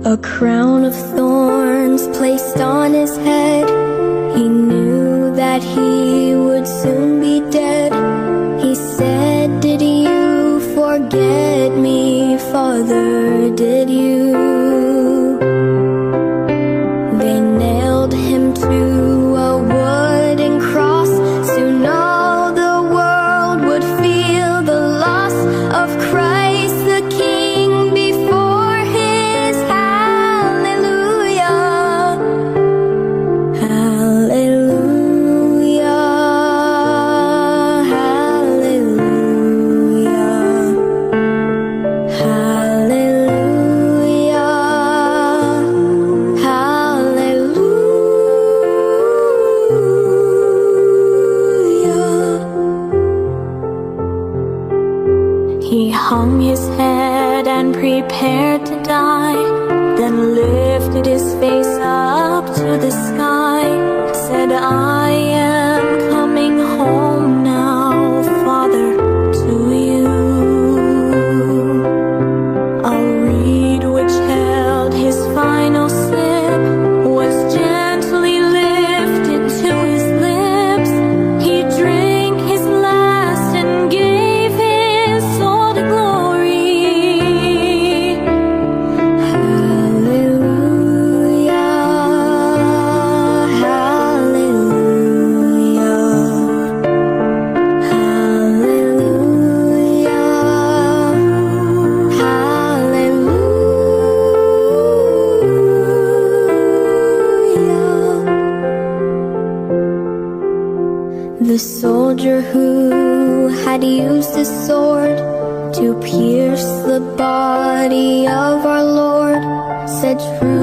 A crown of thorns placed on his head. He knew that he would soon be dead. He said, "Did you forget me, Father? Did you?" They nailed him to a wooden cross. Soon all the world would feel the loss of Christ the King before his hallelujah. Hallelujah. Hallelujah. Hallelujah. He hung his head and prepared to die, then lifted his face up to the sky, said, "I am coming home now, Father, to you." A reed which held his final sip was gently lifted to his lips. He drank his last and gave his soul to glory. Hallelujah. Hallelujah. Hallelujah. Hallelujah. The soldier who had used his sword to pierce the body of our Lord said, "True